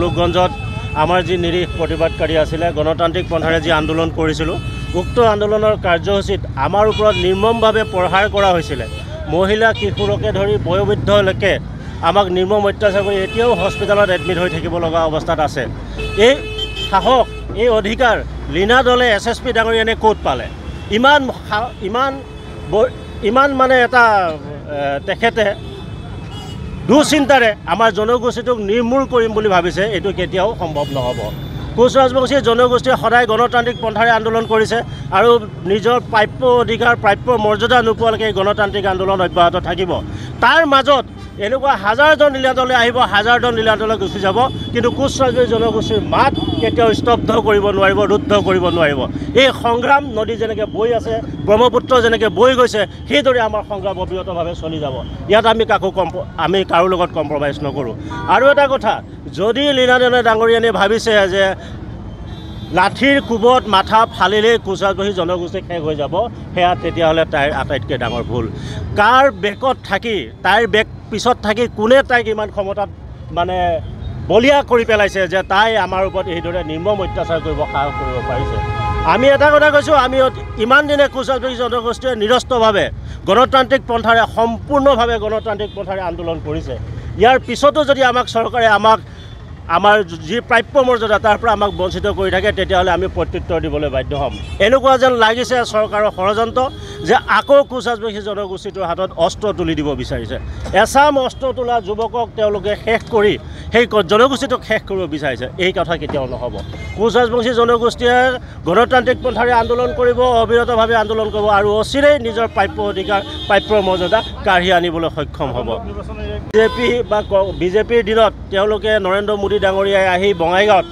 লোকগঞ্জত আমাৰ যি নিৰীহ প্ৰতিবাদকাৰী আছিলে গণতান্ত্ৰিক পন্থাৰে যি আন্দোলন কৰিছিলোঁ উক্ত আন্দোলনৰ কাৰ্যসূচীত আমাৰ ওপৰত নিৰ্মমভাৱে প্ৰহাৰ কৰা হৈছিলে মহিলা কিশোৰকে ধৰি বয়োবৃদ্ধলৈকে আমাক নিৰ্মম অত্যাচাৰ কৰি এতিয়াও হস্পিটেলত এডমিট হৈ থাকিব লগা অৱস্থাত আছে এই সাহস এই অধিকাৰ লীনা দলে SSP ডাঙৰীয়ানে ক'ত পালে ইমান মানে এটা তেখেতে দুচিন্তাৰে আমাৰ জনগোষ্ঠীটোক নিৰ্মূল কৰিম বুলি ভাবিছে এইটো কেতিয়াও সম্ভৱ নহ'ব কোচ ৰাজবংশী জনগোষ্ঠীয়ে সদায় গণতান্ত্ৰিক পন্থাৰে আন্দোলন কৰিছে আৰু নিজৰ প্ৰাপ্য অধিকাৰ প্ৰাপ্য মৰ্যাদা নোপোৱালৈকে গণতান্ত্ৰিক আন্দোলন অব্যাহত থাকিব তাৰ মাজত এনেকুৱা হাজাৰজন লীলাদলে আহিব হাজাৰজন লীলাদলে গুচি যাব কিন্তু কোচ ৰাজবংশী জনগোষ্ঠীৰ মাত কেতিয়াও স্তব্ধ কৰিব নোৱাৰিব ৰুদ্ধ কৰিব নোৱাৰিব এই সংগ্ৰাম নদী যেনেকৈ বৈ আছে ব্ৰহ্মপুত্ৰ যেনেকৈ বৈ গৈছে সেইদৰে আমাৰ সংগ্ৰাম অবিৰতভাৱে চলি যাব ইয়াত আমি কাৰো লগত কম্প্ৰমাইজ নকৰোঁ আৰু এটা কথা যদি লীনা দলে ডাঙৰীয়ানে ভাবিছে যে লাঠিৰ কোবত মাথা ফালিলেই কোচ ৰাজবংশী জনগোষ্ঠী শেষ হৈ যাব সেয়া তেতিয়াহ'লে তাইৰ আটাইতকৈ ডাঙৰ ভুল কাৰ বেকত থাকি তাইৰ বেক পিছত থাকি কোনে তাইক ইমান ক্ষমতাত মানে বলিয়া কৰি পেলাইছে যে তাই আমাৰ ওপৰত এইদৰে নিৰ্মম অত্যাচাৰ কৰিব সাহস কৰিব পাৰিছে আমি এটা কথা কৈছোঁ আমি ইমান দিনে কোচ ৰাজবংশী জনগোষ্ঠীয়ে নিৰস্তভাৱে গণতান্ত্ৰিক পন্থাৰে সম্পূৰ্ণভাৱে গণতান্ত্ৰিক পন্থাৰে আন্দোলন কৰিছে ইয়াৰ পিছতো যদি আমাক চৰকাৰে আমাৰ যি প্ৰাপ্য মৰ্যাদা তাৰ পৰা আমাক বঞ্চিত কৰি থাকে তেতিয়াহ'লে আমি প্ৰত্যুত্তৰ দিবলৈ বাধ্য হ'ম এনেকুৱা যেন লাগিছে চৰকাৰৰ ষড়যন্ত্ৰ যে আকৌ কোচ ৰাজবংশী জনগোষ্ঠীটোৰ হাতত অস্ত্ৰ তুলি দিব বিচাৰিছে এচাম অস্ত্ৰ তোলা যুৱকক তেওঁলোকে শেষ কৰি সেই জনগোষ্ঠীটোক শেষ কৰিব বিচাৰিছে এই কথা কেতিয়াও নহ'ব কোচ ৰাজবংশী জনগোষ্ঠীয়ে গণতান্ত্ৰিক পন্থাৰে আন্দোলন কৰিব অবিৰতভাৱে আন্দোলন কৰিব আৰু অচিৰেই নিজৰ প্ৰাপ্য অধিকাৰ প্ৰাপ্য মৰ্যাদা কাঢ়ি আনিবলৈ সক্ষম হ'ব বিজেপিৰ দিনত তেওঁলোকে নৰেন্দ্ৰ মোদী ডাঙৰীয়াই আহি বঙাইগাঁৱত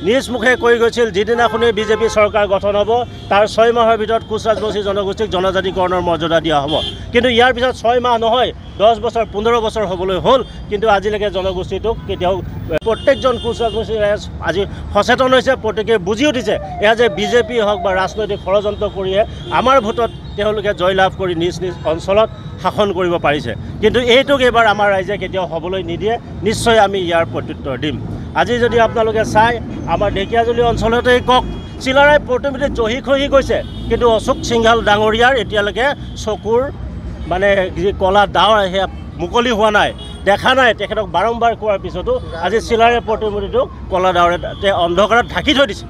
নিজ মুখে কৈ গৈছিল যিদিনাখনেই বিজেপি চৰকাৰ গঠন হ'ব তাৰ 6 মাহৰ ভিতৰত কোচ ৰাজবংশী জনগোষ্ঠীক জনজাতিকৰণৰ মৰ্যাদা দিয়া হ'ব কিন্তু ইয়াৰ পিছত 6 মাহ নহয় 10 বছৰ 15 বছৰ হ'বলৈ হ'ল কিন্তু আজিলৈকে জনগোষ্ঠীটোক কেতিয়াও প্ৰত্যেকজন কোচ ৰাজবংশী আজি সচেতন হৈছে প্ৰত্যেকে বুজি উঠিছে এয়া যে বিজেপি হওক বা ৰাজনৈতিক ষড়যন্ত্ৰ কৰিয়ে আমাৰ ভোটত তেওঁলোকে জয়লাভ কৰি নিজ নিজ অঞ্চলত শাসন কৰিব পাৰিছে কিন্তু এইটোক এবাৰ আমাৰ ৰাইজে কেতিয়াও হ'বলৈ নিদিয়ে নিশ্চয় আমি ইয়াৰ প্ৰত্যুত্তৰ দিম আজি যদি আপোনালোকে চাই আমাৰ ঢেকীয়াজুলি অঞ্চলতেই কওক চিলাৰাই প্ৰতিনিধি জহি খহি গৈছে কিন্তু অশোক সিংঘাল ডাঙৰীয়াৰ এতিয়ালৈকে চকুৰ মানে যি কলা ডাৱৰ সেয়া মুকলি হোৱা নাই দেখা নাই তেখেতক বাৰম্বাৰ কোৱাৰ পিছতো আজি চিলাৰাই প্ৰতিনিধিটোক কলা ডাৱৰে অন্ধকাৰত ঢাকি থৈ দিছে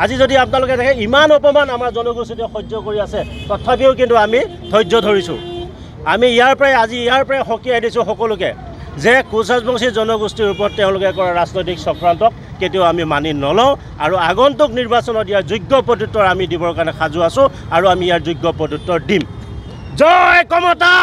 আজি যদি আপোনালোকে দেখে ইমান অপমান আমাৰ জনগোষ্ঠীটোৱে সহ্য কৰি আছে তথাপিও কিন্তু আমি ধৈৰ্য ধৰিছোঁ আমি ইয়াৰ পৰাই সকীয়াই দিছোঁ সকলোকে যে কোচ ৰাজবংশী জনগোষ্ঠীৰ ওপৰত তেওঁলোকে কৰা ৰাজনৈতিক চক্ৰান্তক কেতিয়াও আমি মানি নলওঁ আৰু আগন্তুক নিৰ্বাচনত ইয়াৰ যোগ্য প্ৰত্যুত্তৰ আমি দিবৰ কাৰণে সাজু আছোঁ আৰু আমি ইয়াৰ যোগ্য প্ৰত্যুত্তৰ দিম জয় কমতা